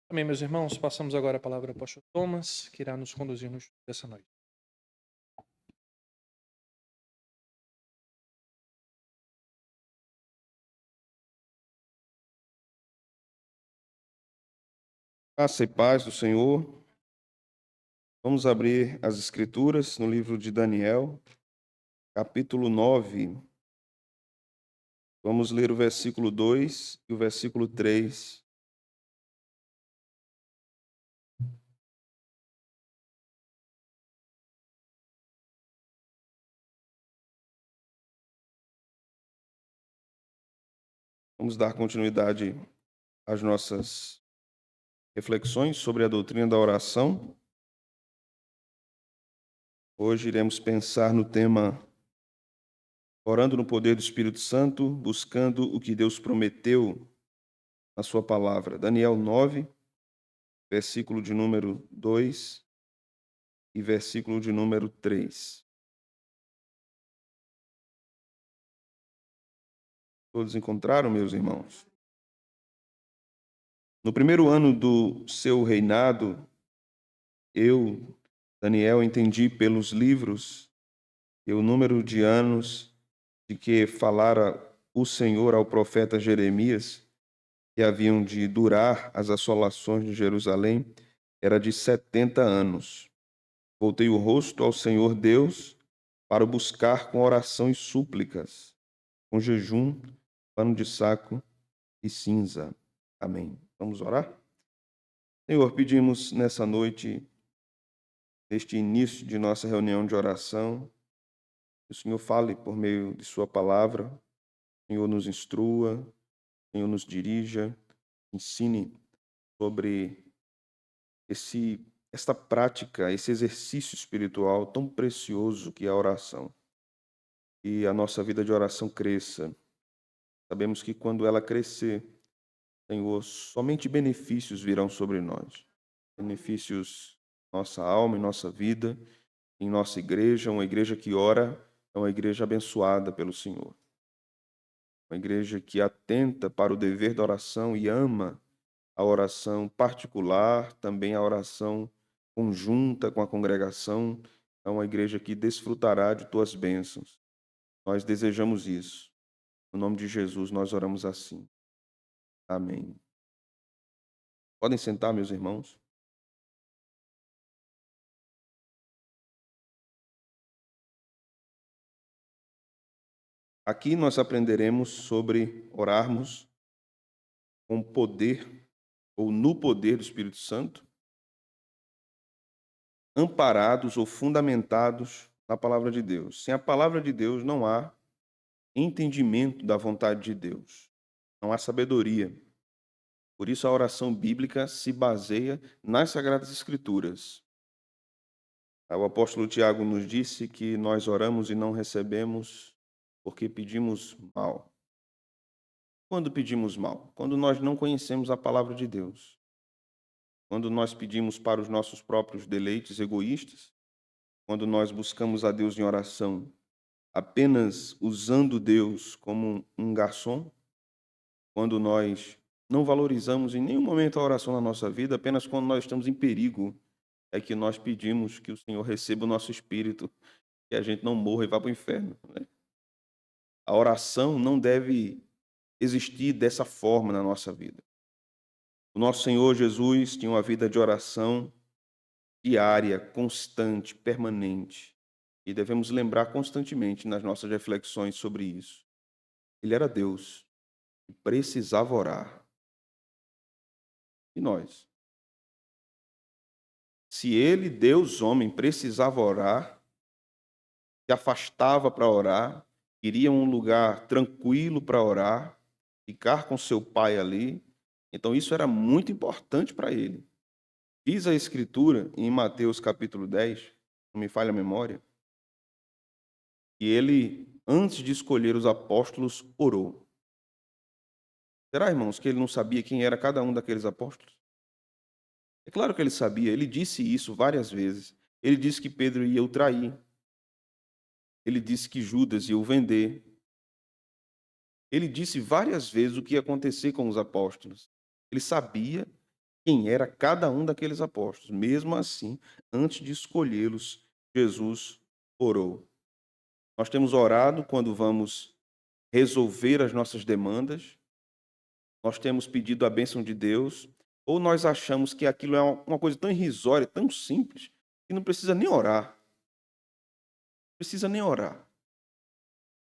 Amém, meus irmãos. Passamos agora a palavra ao apóstolo Thomas, que irá nos conduzir no estudo dessa noite. Graça e paz do Senhor. Vamos abrir as Escrituras no livro de Daniel, capítulo 9. Vamos ler o versículo 2 e o versículo 3. Vamos dar continuidade às nossas reflexões sobre a doutrina da oração. Hoje iremos pensar no tema Orando no poder do Espírito Santo, buscando o que Deus prometeu na sua palavra. Daniel 9, versículo de número 2 e versículo de número 3. Todos encontraram, meus irmãos? No primeiro ano do seu reinado, eu, Daniel, entendi pelos livros e o número de anos de que falara o Senhor ao profeta Jeremias, que haviam de durar as assolações de Jerusalém, era de 70 anos. Voltei o rosto ao Senhor Deus para o buscar com oração e súplicas, com jejum, pano de saco e cinza. Amém. Vamos orar? Senhor, pedimos nessa noite, neste início de nossa reunião de oração, que o Senhor fale por meio de Sua palavra, o Senhor nos instrua, o Senhor nos dirija, ensine sobre esta prática, esse exercício espiritual tão precioso que é a oração. E a nossa vida de oração cresça. Sabemos que quando ela crescer, Senhor, somente benefícios virão sobre nós. Benefícios em nossa alma, em nossa vida, em nossa igreja. Uma igreja que ora é uma igreja abençoada pelo Senhor. Uma igreja que atenta para o dever da oração e ama a oração particular, também a oração conjunta com a congregação. É uma igreja que desfrutará de tuas bênçãos. Nós desejamos isso. No nome de Jesus, nós oramos assim. Amém. Podem sentar, meus irmãos. Aqui nós aprenderemos sobre orarmos com poder ou no poder do Espírito Santo, amparados ou fundamentados na palavra de Deus. Sem a palavra de Deus não há entendimento da vontade de Deus, não há sabedoria. Por isso a oração bíblica se baseia nas Sagradas Escrituras. O apóstolo Tiago nos disse que nós oramos e não recebemos porque pedimos mal. Quando pedimos mal? Quando nós não conhecemos a palavra de Deus. Quando nós pedimos para os nossos próprios deleites egoístas, quando nós buscamos a Deus em oração apenas usando Deus como um garçom, quando nós não valorizamos em nenhum momento a oração na nossa vida, apenas quando nós estamos em perigo, é que nós pedimos que o Senhor receba o nosso espírito, que a gente não morra e vá para o inferno, né? A oração não deve existir dessa forma na nossa vida. O nosso Senhor Jesus tinha uma vida de oração diária, constante, permanente. E devemos lembrar constantemente nas nossas reflexões sobre isso. Ele era Deus e precisava orar. E nós? Se ele, Deus, homem, precisava orar, se afastava para orar, iria a um lugar tranquilo para orar, ficar com seu pai ali, então isso era muito importante para ele. Diz a Escritura, em Mateus capítulo 10, não me falha a memória, que ele, antes de escolher os apóstolos, orou. Será, irmãos, que ele não sabia quem era cada um daqueles apóstolos? É claro que ele sabia, ele disse isso várias vezes. Ele disse que Pedro ia o trair. Ele disse que Judas ia o vender. Ele disse várias vezes o que ia acontecer com os apóstolos. Ele sabia quem era cada um daqueles apóstolos. Mesmo assim, antes de escolhê-los, Jesus orou. Nós temos orado quando vamos resolver as nossas demandas, nós temos pedido a bênção de Deus, ou nós achamos que aquilo é uma coisa tão irrisória, tão simples, que não precisa nem orar. Não precisa nem orar.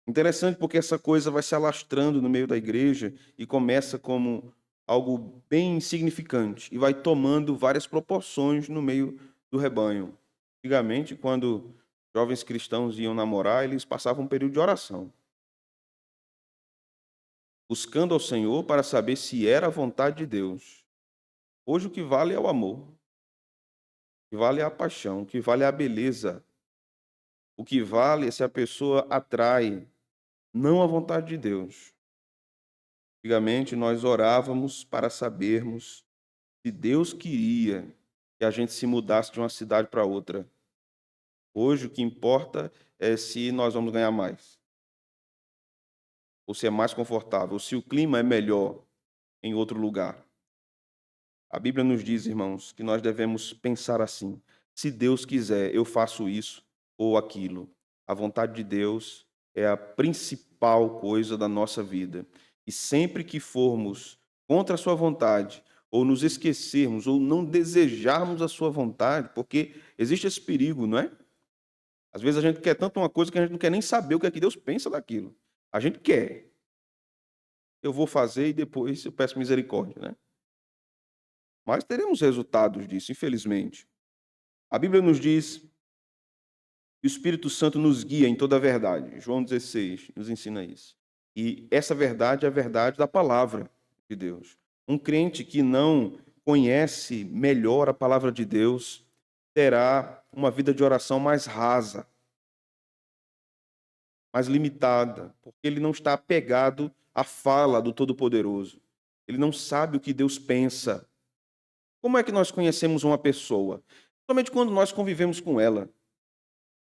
Interessante porque essa coisa vai se alastrando no meio da igreja e começa como algo bem insignificante e vai tomando várias proporções no meio do rebanho. Antigamente, quando jovens cristãos iam namorar, eles passavam um período de oração, buscando ao Senhor para saber se era a vontade de Deus. Hoje o que vale é o amor, o que vale é a paixão, o que vale é a beleza, o que vale é se a pessoa atrai, não a vontade de Deus. Antigamente nós orávamos para sabermos se Deus queria que a gente se mudasse de uma cidade para outra. Hoje o que importa é se nós vamos ganhar mais, ou se é mais confortável, ou se o clima é melhor em outro lugar. A Bíblia nos diz, irmãos, que nós devemos pensar assim: se Deus quiser, eu faço isso ou aquilo. A vontade de Deus é a principal coisa da nossa vida. E sempre que formos contra a sua vontade, ou nos esquecermos, ou não desejarmos a sua vontade, porque existe esse perigo, não é? Às vezes a gente quer tanto uma coisa que a gente não quer nem saber o que é que Deus pensa daquilo. A gente quer. Eu vou fazer e depois eu peço misericórdia, né? Mas teremos resultados disso, infelizmente. A Bíblia nos diz que o Espírito Santo nos guia em toda a verdade. João 16 nos ensina isso. E essa verdade é a verdade da palavra de Deus. Um crente que não conhece melhor a palavra de Deus terá uma vida de oração mais rasa, mais limitada, porque ele não está apegado à fala do Todo-Poderoso. Ele não sabe o que Deus pensa. Como é que nós conhecemos uma pessoa? Somente quando nós convivemos com ela.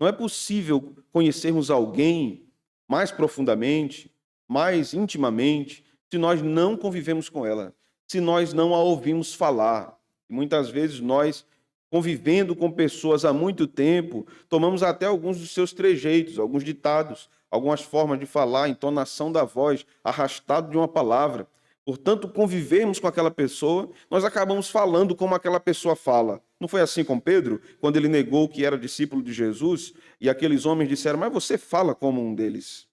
Não é possível conhecermos alguém mais profundamente, mais intimamente, se nós não convivemos com ela, se nós não a ouvimos falar. E muitas vezes nós, convivendo com pessoas há muito tempo, tomamos até alguns dos seus trejeitos, alguns ditados, algumas formas de falar, entonação da voz, arrastado de uma palavra. Portanto, convivermos com aquela pessoa, nós acabamos falando como aquela pessoa fala. Não foi assim com Pedro, quando ele negou que era discípulo de Jesus, e aqueles homens disseram: mas você fala como um deles.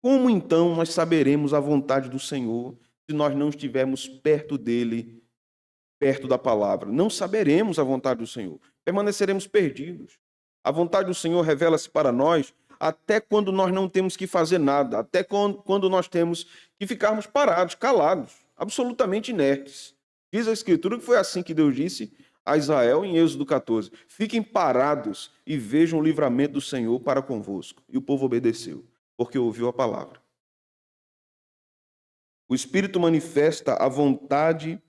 Como então nós saberemos a vontade do Senhor se nós não estivermos perto dele, perto da palavra? Não saberemos a vontade do Senhor, permaneceremos perdidos. A vontade do Senhor revela-se para nós até quando nós não temos que fazer nada, até quando nós temos que ficarmos parados, calados, absolutamente inertes. Diz a Escritura que foi assim que Deus disse a Israel em Êxodo 14: fiquem parados e vejam o livramento do Senhor para convosco. E o povo obedeceu, porque ouviu a palavra. O Espírito manifesta a vontade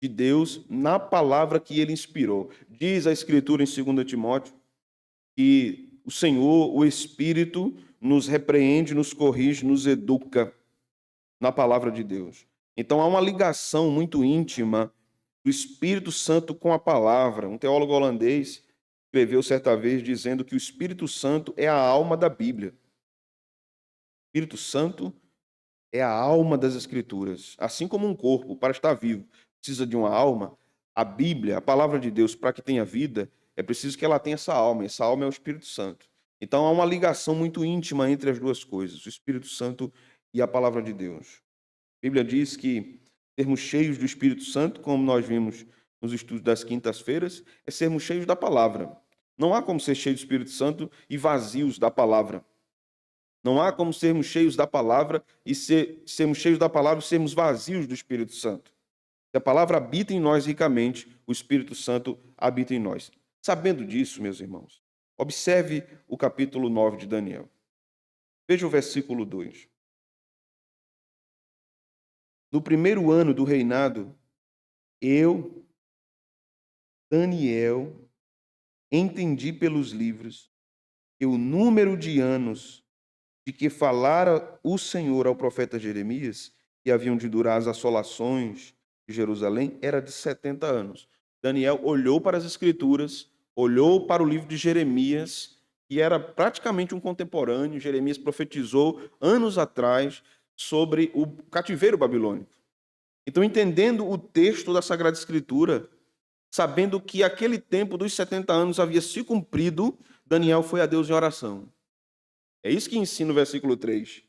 de Deus na palavra que ele inspirou. Diz a Escritura em 2 Timóteo que o Senhor, o Espírito, nos repreende, nos corrige, nos educa na palavra de Deus. Então há uma ligação muito íntima do Espírito Santo com a palavra. Um teólogo holandês escreveu certa vez dizendo que o Espírito Santo é a alma da Bíblia. O Espírito Santo é a alma das Escrituras. Assim como um corpo, para estar vivo, precisa de uma alma, a Bíblia, a palavra de Deus, para que tenha vida, é preciso que ela tenha essa alma. Essa alma é o Espírito Santo. Então há uma ligação muito íntima entre as duas coisas, o Espírito Santo e a palavra de Deus. A Bíblia diz que sermos cheios do Espírito Santo, como nós vimos nos estudos das quintas-feiras, é sermos cheios da palavra. Não há como ser cheio do Espírito Santo e vazios da palavra. Não há como sermos cheios da palavra e sermos cheios da palavra e sermos vazios do Espírito Santo. Se a palavra habita em nós ricamente, o Espírito Santo habita em nós. Sabendo disso, meus irmãos, observe o capítulo 9 de Daniel. Veja o versículo 2. No primeiro ano do reinado, eu, Daniel, entendi pelos livros que o número de anos de que falara o Senhor ao profeta Jeremias, que haviam de durar as assolações de Jerusalém era de 70 anos. Daniel olhou para as Escrituras, olhou para o livro de Jeremias, que era praticamente um contemporâneo. Jeremias profetizou anos atrás sobre o cativeiro babilônico. Então, entendendo o texto da Sagrada Escritura, sabendo que aquele tempo dos 70 anos havia se cumprido, Daniel foi a Deus em oração. É isso que ensina o versículo 3.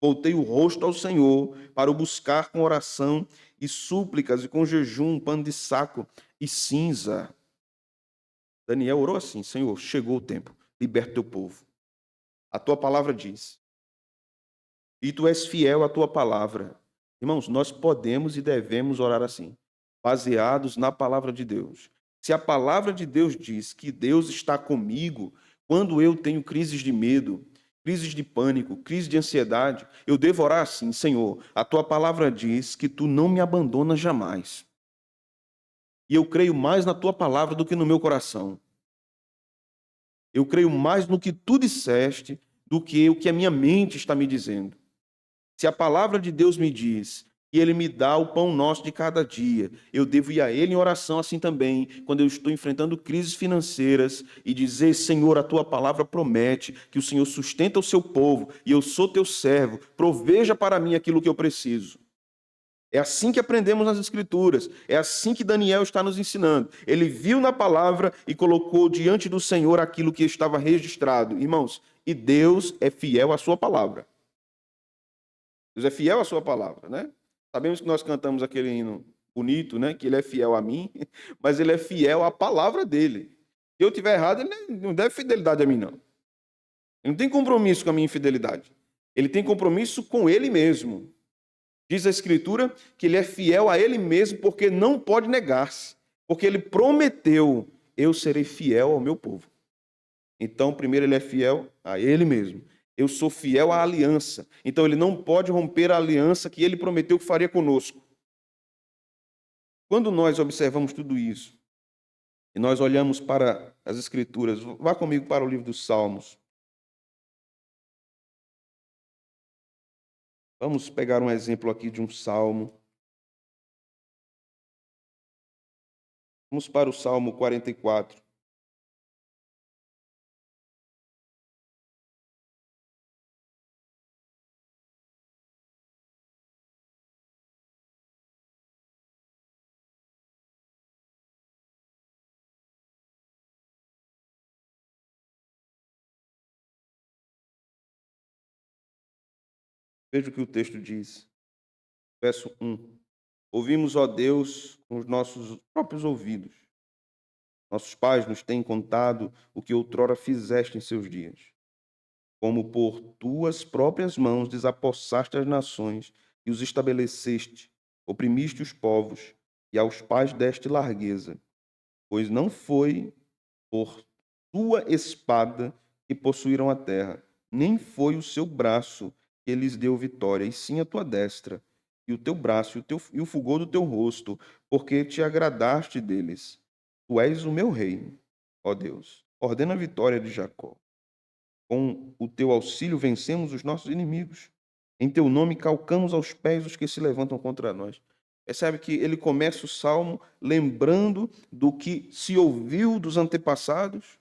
Voltei o rosto ao Senhor para o buscar com oração e súplicas e com jejum, pano de saco e cinza. Daniel orou assim: Senhor, chegou o tempo, liberta teu povo. A tua palavra diz, e tu és fiel à tua palavra. Irmãos, nós podemos e devemos orar assim, baseados na palavra de Deus. Se a palavra de Deus diz que Deus está comigo quando eu tenho crises de medo, crises de pânico, crise de ansiedade, eu devo orar assim: Senhor, a tua palavra diz que tu não me abandonas jamais. E eu creio mais na tua palavra do que no meu coração. Eu creio mais no que tu disseste do que o que a minha mente está me dizendo. Se a palavra de Deus me diz que Ele me dá o pão nosso de cada dia, eu devo ir a Ele em oração assim também, quando eu estou enfrentando crises financeiras, e dizer: Senhor, a Tua palavra promete que o Senhor sustenta o Seu povo, e eu sou Teu servo, proveja para mim aquilo que eu preciso. É assim que aprendemos nas Escrituras, é assim que Daniel está nos ensinando. Ele viu na palavra e colocou diante do Senhor aquilo que estava registrado. Irmãos, e Deus é fiel à sua palavra. Deus é fiel à sua palavra, né? Sabemos que nós cantamos aquele hino bonito, né? Que Ele é fiel a mim, mas Ele é fiel à palavra dEle. Se eu estiver errado, Ele não deve fidelidade a mim, não. Ele não tem compromisso com a minha infidelidade. Ele tem compromisso com Ele mesmo. Diz a Escritura que Ele é fiel a Ele mesmo porque não pode negar-se. Porque Ele prometeu: eu serei fiel ao meu povo. Então, primeiro, Ele é fiel a Ele mesmo. Eu sou fiel à aliança. Então, Ele não pode romper a aliança que Ele prometeu que faria conosco. Quando nós observamos tudo isso, e nós olhamos para as Escrituras, vá comigo para o livro dos Salmos. Vamos pegar um exemplo aqui de um salmo. Vamos para o Salmo 44. Veja o que o texto diz. Verso 1. Ouvimos, ó Deus, com os nossos próprios ouvidos. Nossos pais nos têm contado o que outrora fizeste em seus dias. Como por tuas próprias mãos desapossaste as nações e os estabeleceste, oprimiste os povos, e aos pais deste largueza. Pois não foi por tua espada que possuíram a terra, nem foi o seu braço que lhes deu vitória, e sim a tua destra, e o teu braço, e o fulgor do teu rosto, porque te agradaste deles. Tu és o meu rei, ó Deus. Ordena a vitória de Jacó. Com o teu auxílio vencemos os nossos inimigos. Em teu nome calcamos aos pés os que se levantam contra nós. Percebe que ele começa o salmo lembrando do que se ouviu dos antepassados,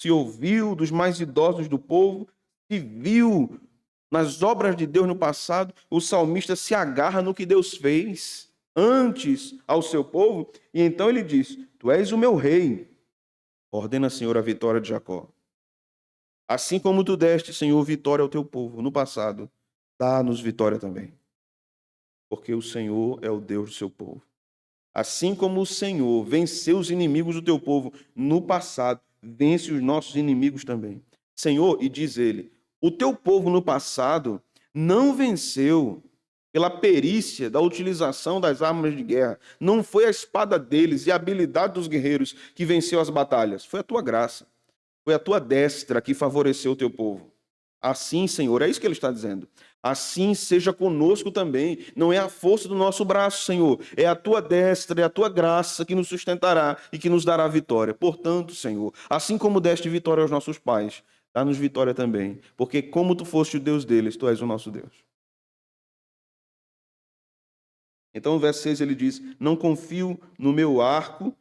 se ouviu dos mais idosos do povo, se viu nas obras de Deus no passado. O salmista se agarra no que Deus fez antes ao seu povo, e então ele diz: Tu és o meu rei. Ordena, Senhor, a vitória de Jacó. Assim como tu deste, Senhor, vitória ao teu povo no passado, dá-nos vitória também. Porque o Senhor é o Deus do seu povo. Assim como o Senhor venceu os inimigos do teu povo no passado, vence os nossos inimigos também. Senhor, e diz ele, o teu povo no passado não venceu pela perícia da utilização das armas de guerra. Não foi a espada deles e a habilidade dos guerreiros que venceu as batalhas. Foi a tua graça. Foi a tua destra que favoreceu o teu povo. Assim, Senhor, é isso que ele está dizendo. Assim seja conosco também. Não é a força do nosso braço, Senhor. É a tua destra, é a tua graça que nos sustentará e que nos dará vitória. Portanto, Senhor, assim como deste vitória aos nossos pais, dá-nos vitória também. Porque como tu foste o Deus deles, tu és o nosso Deus. Então, no verso 6 ele diz: não confio no meu arco,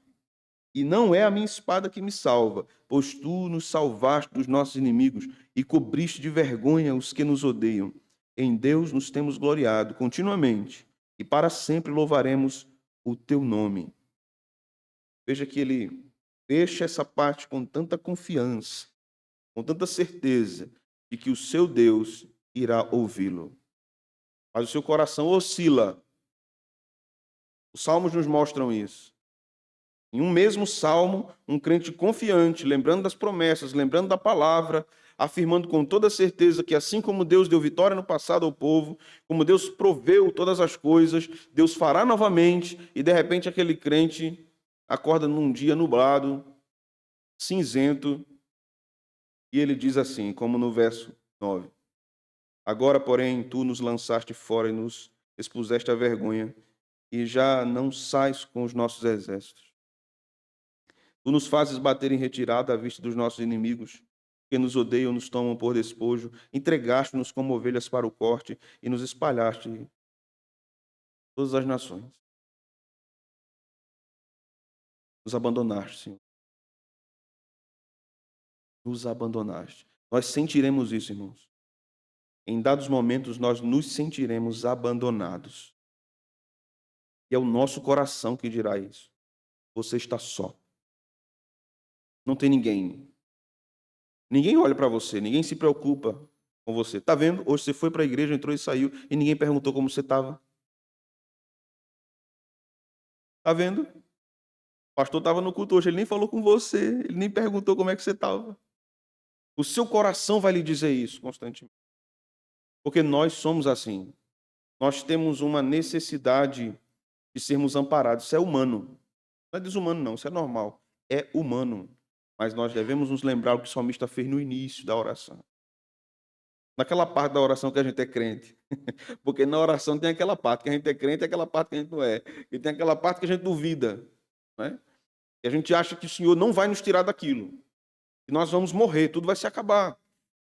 e não é a minha espada que me salva, pois tu nos salvaste dos nossos inimigos e cobriste de vergonha os que nos odeiam. Em Deus nos temos gloriado continuamente, e para sempre louvaremos o teu nome. Veja que ele fecha essa parte com tanta confiança, com tanta certeza de que o seu Deus irá ouvi-lo. Mas o seu coração oscila. Os salmos nos mostram isso. Em um mesmo salmo, um crente confiante, lembrando das promessas, lembrando da palavra, afirmando com toda certeza que assim como Deus deu vitória no passado ao povo, como Deus proveu todas as coisas, Deus fará novamente, e de repente aquele crente acorda num dia nublado, cinzento, e ele diz assim, como no verso 9: agora, porém, tu nos lançaste fora e nos expuseste à vergonha, e já não sais com os nossos exércitos. Tu nos fazes bater em retirada à vista dos nossos inimigos, que nos odeiam, nos tomam por despojo. Entregaste-nos como ovelhas para o corte e nos espalhaste em todas as nações. Nos abandonaste, Senhor. Nos abandonaste. Nós sentiremos isso, irmãos. Em dados momentos, nós nos sentiremos abandonados. E é o nosso coração que dirá isso. Você está só. Não tem ninguém. Ninguém olha para você, ninguém se preocupa com você. Está vendo? Hoje você foi para a igreja, entrou e saiu, e ninguém perguntou como você estava. Está vendo? O pastor estava no culto hoje, ele nem falou com você, ele nem perguntou como é que você estava. O seu coração vai lhe dizer isso constantemente. Porque nós somos assim. Nós temos uma necessidade de sermos amparados. Isso é humano. Não é desumano, não. Isso é normal. É humano. Mas nós devemos nos lembrar o que o salmista fez no início da oração. Naquela parte da oração que a gente é crente. Porque na oração tem aquela parte que a gente é crente e aquela parte que a gente não é. E tem aquela parte que a gente duvida. Né? E a gente acha que o Senhor não vai nos tirar daquilo. E nós vamos morrer, tudo vai se acabar.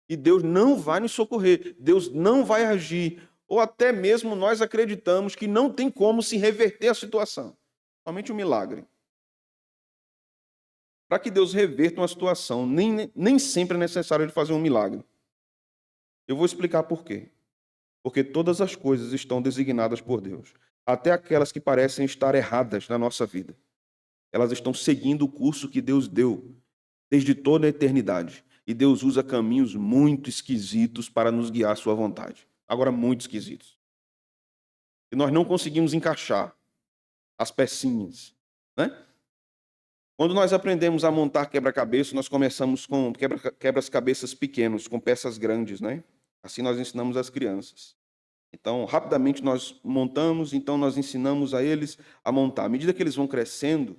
E Deus não vai nos socorrer. Deus não vai agir. Ou até mesmo nós acreditamos que não tem como se reverter a situação. Somente um milagre. Para que Deus reverta uma situação, nem sempre é necessário ele fazer um milagre. Eu vou explicar por quê. Porque todas as coisas estão designadas por Deus. Até aquelas que parecem estar erradas na nossa vida. Elas estão seguindo o curso que Deus deu desde toda a eternidade. E Deus usa caminhos muito esquisitos para nos guiar à sua vontade. Agora, muito esquisitos. E nós não conseguimos encaixar as pecinhas. Né? Quando nós aprendemos a montar quebra-cabeça, nós começamos com quebra-cabeças pequenos, com peças grandes. Né? Assim nós ensinamos as crianças. Então, rapidamente nós montamos, então nós ensinamos a eles a montar. À medida que eles vão crescendo,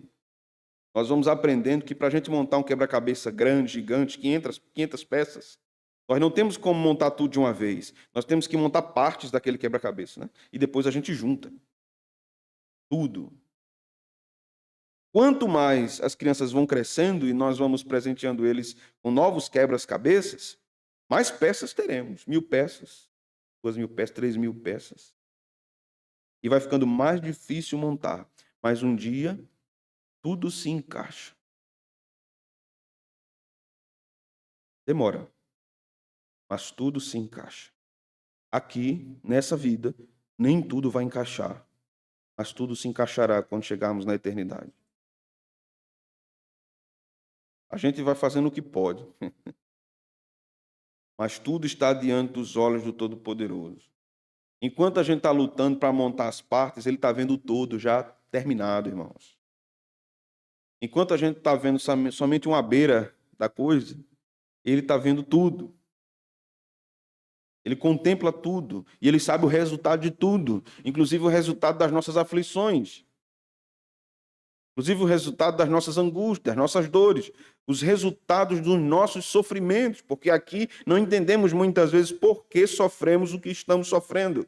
nós vamos aprendendo que para a gente montar um quebra-cabeça grande, gigante, 500 peças, nós não temos como montar tudo de uma vez. Nós temos que montar partes daquele quebra-cabeça. Né? E depois a gente junta. Tudo. Quanto mais as crianças vão crescendo e nós vamos presenteando eles com novos quebra-cabeças, mais peças teremos. 1000 peças, 2000 peças, 3000 peças. E vai ficando mais difícil montar. Mas um dia, tudo se encaixa. Demora, mas tudo se encaixa. Aqui, nessa vida, nem tudo vai encaixar, mas tudo se encaixará quando chegarmos na eternidade. A gente vai fazendo o que pode, mas tudo está diante dos olhos do Todo-Poderoso. Enquanto a gente está lutando para montar as partes, ele está vendo o todo já terminado, irmãos. Enquanto a gente está vendo somente uma beira da coisa, ele está vendo tudo. Ele contempla tudo. E ele sabe o resultado de tudo. Inclusive o resultado das nossas aflições. Inclusive o resultado das nossas angústias, das nossas dores. Os resultados dos nossos sofrimentos. Porque aqui não entendemos muitas vezes por que sofremos o que estamos sofrendo.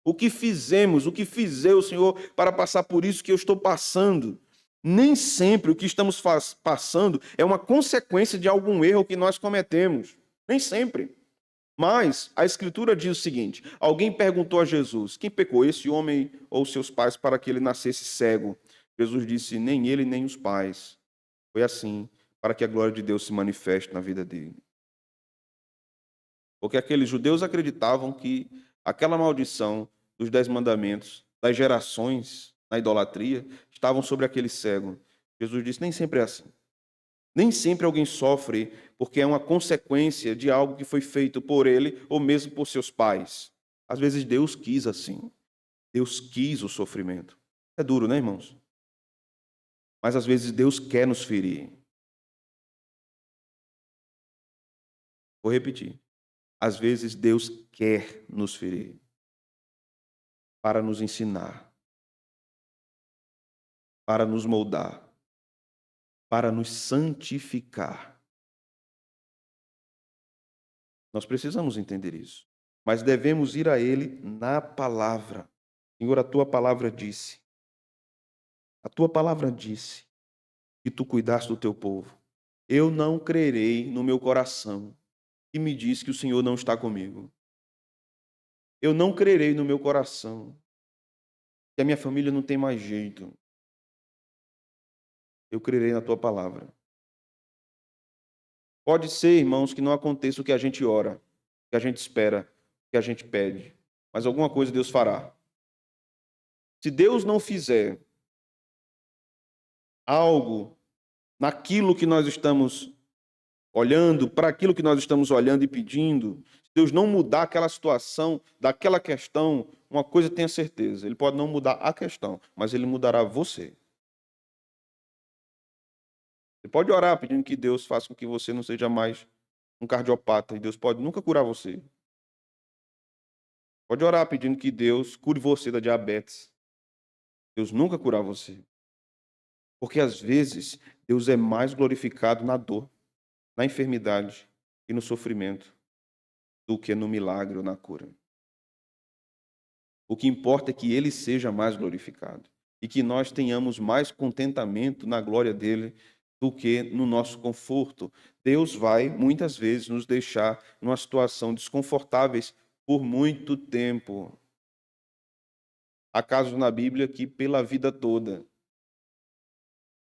O que fizemos, o que fizeu o Senhor para passar por isso que eu estou passando. Nem sempre o que estamos passando é uma consequência de algum erro que nós cometemos. Nem sempre. Mas a Escritura diz o seguinte: alguém perguntou a Jesus: quem pecou, esse homem ou seus pais, para que ele nascesse cego? Jesus disse: nem ele, nem os pais. Foi assim, para que a glória de Deus se manifeste na vida dele. Porque aqueles judeus acreditavam que aquela maldição dos 10 mandamentos, das gerações na idolatria, estavam sobre aquele cego. Jesus disse: nem sempre é assim. Nem sempre alguém sofre porque é uma consequência de algo que foi feito por ele ou mesmo por seus pais. Às vezes Deus quis assim. Deus quis o sofrimento. É duro, né, irmãos? Mas às vezes Deus quer nos ferir. Vou repetir. Às vezes Deus quer nos ferir para nos ensinar, para nos moldar, para nos santificar. Nós precisamos entender isso. Mas devemos ir a Ele na palavra. Senhor, a Tua palavra disse. A Tua palavra disse que Tu cuidaste do Teu povo. Eu não crerei no meu coração que me diz que o Senhor não está comigo. Eu não crerei no meu coração que a minha família não tem mais jeito. Eu crerei na Tua palavra. Pode ser, irmãos, que não aconteça o que a gente ora, o que a gente espera, o que a gente pede, mas alguma coisa Deus fará. Se Deus não fizer algo naquilo que nós estamos olhando, para aquilo que nós estamos olhando e pedindo, se Deus não mudar aquela situação, daquela questão, uma coisa tenha certeza, Ele pode não mudar a questão, mas Ele mudará você. Você pode orar pedindo que Deus faça com que você não seja mais um cardiopata, e Deus pode nunca curar você. Pode orar pedindo que Deus cure você da diabetes. Deus nunca curar você. Porque às vezes Deus é mais glorificado na dor, na enfermidade e no sofrimento do que no milagre ou na cura. O que importa é que Ele seja mais glorificado e que nós tenhamos mais contentamento na glória dEle do que no nosso conforto. Deus vai, muitas vezes, nos deixar numa situação desconfortáveis por muito tempo. Há casos na Bíblia que pela vida toda,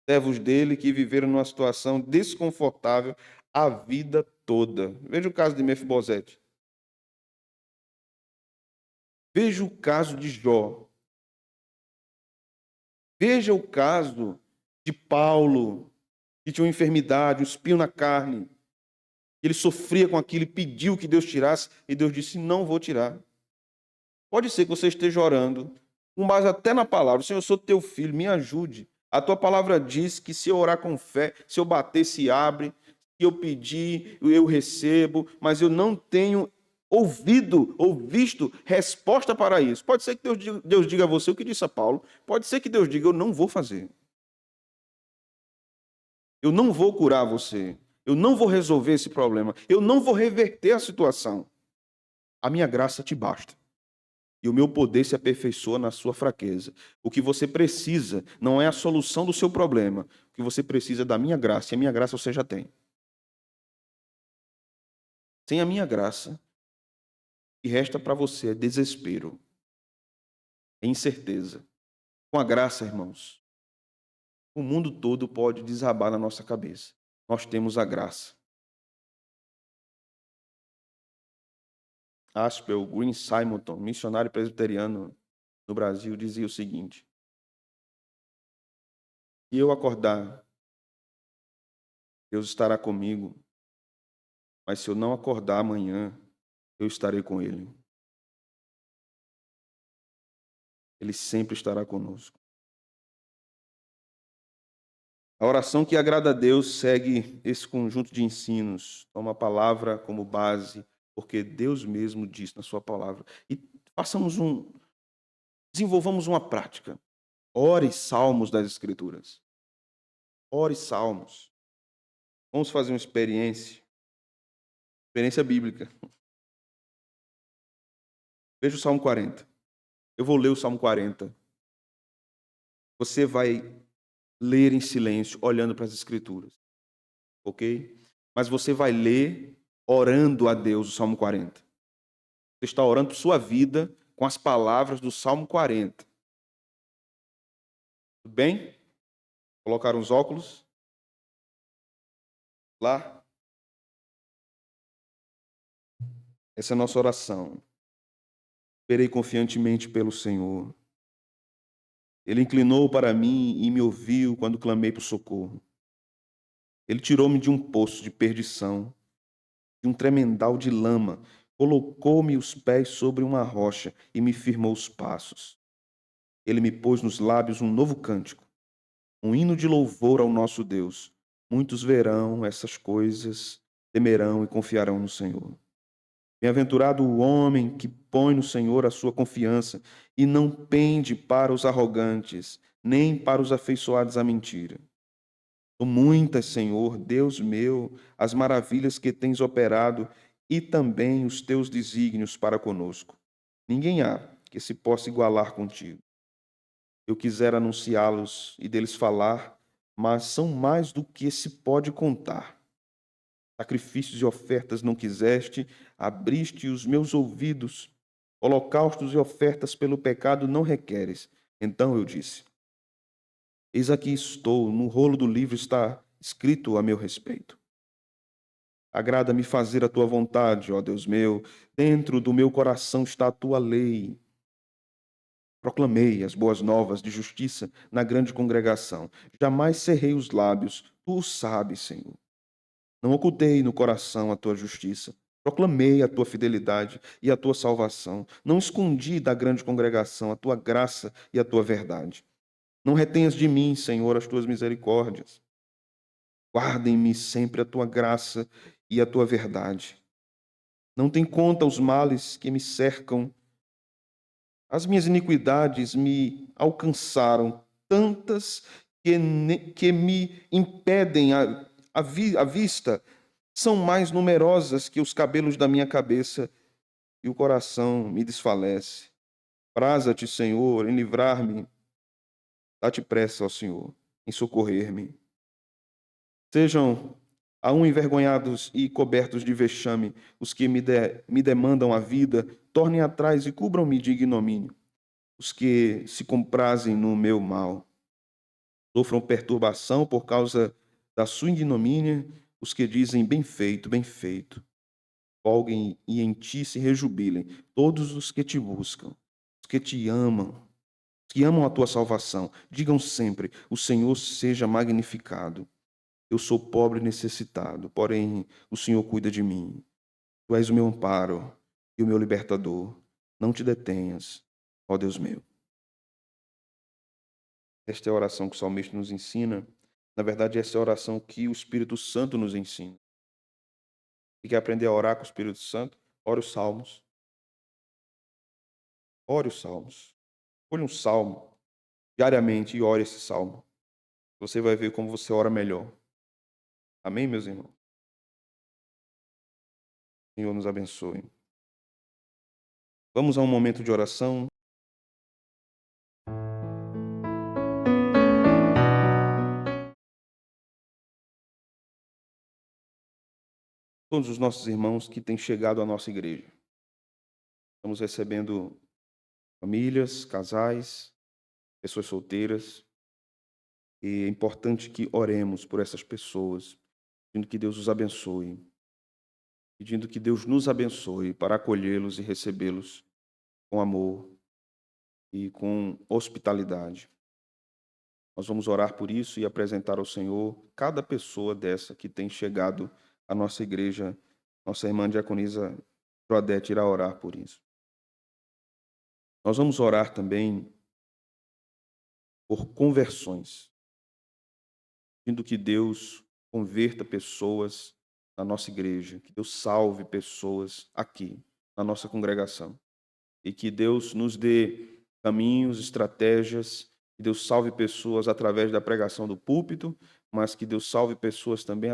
servos dele que viveram numa situação desconfortável a vida toda. Veja o caso de Mefibosete. Veja o caso de Jó. Veja o caso de Paulo, que tinha uma enfermidade, um espinho na carne. Ele sofria com aquilo e pediu que Deus tirasse, e Deus disse: não vou tirar. Pode ser que você esteja orando, com base até na palavra: Senhor, eu sou teu filho, me ajude. A tua palavra diz que se eu orar com fé, se eu bater, se abre, se eu pedir, eu recebo, mas eu não tenho ouvido ou visto resposta para isso. Pode ser que Deus diga a você o que disse a Paulo, pode ser que Deus diga: eu não vou fazer. Eu não vou curar você. Eu não vou resolver esse problema. Eu não vou reverter a situação. A minha graça te basta. E o meu poder se aperfeiçoa na sua fraqueza. O que você precisa não é a solução do seu problema. O que você precisa é da minha graça. E a minha graça você já tem. Sem a minha graça, o que resta para você é desespero, é incerteza. Com a graça, irmãos, o mundo todo pode desabar na nossa cabeça. Nós temos a graça. Aspel Green Simonton, missionário presbiteriano no Brasil, dizia o seguinte: se eu acordar, Deus estará comigo, mas se eu não acordar amanhã, eu estarei com Ele. Ele sempre estará conosco. A oração que agrada a Deus segue esse conjunto de ensinos. Toma a palavra como base, porque Deus mesmo diz na sua palavra. E desenvolvamos uma prática. Ore salmos das Escrituras. Ore salmos. Vamos fazer uma experiência bíblica. Veja o Salmo 40. Eu vou ler o Salmo 40. Você vai ler em silêncio, olhando para as Escrituras. Ok? Mas você vai ler, orando a Deus, o Salmo 40. Você está orando por sua vida com as palavras do Salmo 40. Tudo bem? Colocaram os óculos? Lá? Essa é a nossa oração. Esperei confiantemente pelo Senhor. Ele inclinou para mim e me ouviu quando clamei por socorro. Ele tirou-me de um poço de perdição, de um tremendal de lama, colocou-me os pés sobre uma rocha e me firmou os passos. Ele me pôs nos lábios um novo cântico, um hino de louvor ao nosso Deus. Muitos verão essas coisas, temerão e confiarão no Senhor. Bem-aventurado o homem que põe no Senhor a sua confiança e não pende para os arrogantes, nem para os afeiçoados à mentira. São muitas, Senhor, Deus meu, as maravilhas que tens operado e também os teus desígnios para conosco. Ninguém há que se possa igualar contigo. Eu quisera anunciá-los e deles falar, mas são mais do que se pode contar. Sacrifícios e ofertas não quiseste, abriste os meus ouvidos. Holocaustos e ofertas pelo pecado não requeres. Então eu disse: eis aqui estou, no rolo do livro está escrito a meu respeito. Agrada-me fazer a tua vontade, ó Deus meu, dentro do meu coração está a tua lei. Proclamei as boas novas de justiça na grande congregação. Jamais cerrei os lábios, tu o sabes, Senhor. Não ocultei no coração a tua justiça. Proclamei a tua fidelidade e a tua salvação. Não escondi da grande congregação a tua graça e a tua verdade. Não retenhas de mim, Senhor, as tuas misericórdias. Guarda-me sempre a tua graça e a tua verdade. Não tem conta os males que me cercam. As minhas iniquidades me alcançaram, tantas que me impedem a vista. São mais numerosas que os cabelos da minha cabeça, e o coração me desfalece. Praza-te, Senhor, em livrar-me. Dá-te pressa ao Senhor, em socorrer-me. Sejam envergonhados e cobertos de vexame os que me demandam a vida, tornem atrás e cubram-me de ignomínio. Os que se comprazem no meu mal. Sofram perturbação por causa da sua ignomínia, os que dizem bem feito, bem feito. Folguem e em ti se rejubilem todos os que te buscam, os que te amam, os que amam a tua salvação. Digam sempre: o Senhor seja magnificado. Eu sou pobre e necessitado, porém o Senhor cuida de mim. Tu és o meu amparo e o meu libertador. Não te detenhas, ó Deus meu. Esta é a oração que o salmista nos ensina. Na verdade, essa é a oração que o Espírito Santo nos ensina. Se quer aprender a orar com o Espírito Santo, ore os salmos. Ore os salmos. Escolha um salmo diariamente e ore esse salmo. Você vai ver como você ora melhor. Amém, meus irmãos? O Senhor nos abençoe. Vamos a um momento de oração. Todos os nossos irmãos que têm chegado à nossa igreja. Estamos recebendo famílias, casais, pessoas solteiras. E é importante que oremos por essas pessoas, pedindo que Deus os abençoe, pedindo que Deus nos abençoe para acolhê-los e recebê-los com amor e com hospitalidade. Nós vamos orar por isso e apresentar ao Senhor cada pessoa dessa que tem chegado à nossa igreja. Nossa irmã diaconisa Joadete irá orar por isso. Nós vamos orar também por conversões, pedindo que Deus converta pessoas na nossa igreja, que Deus salve pessoas aqui, na nossa congregação. E que Deus nos dê caminhos, estratégias, que Deus salve pessoas através da pregação do púlpito, mas que Deus salve pessoas também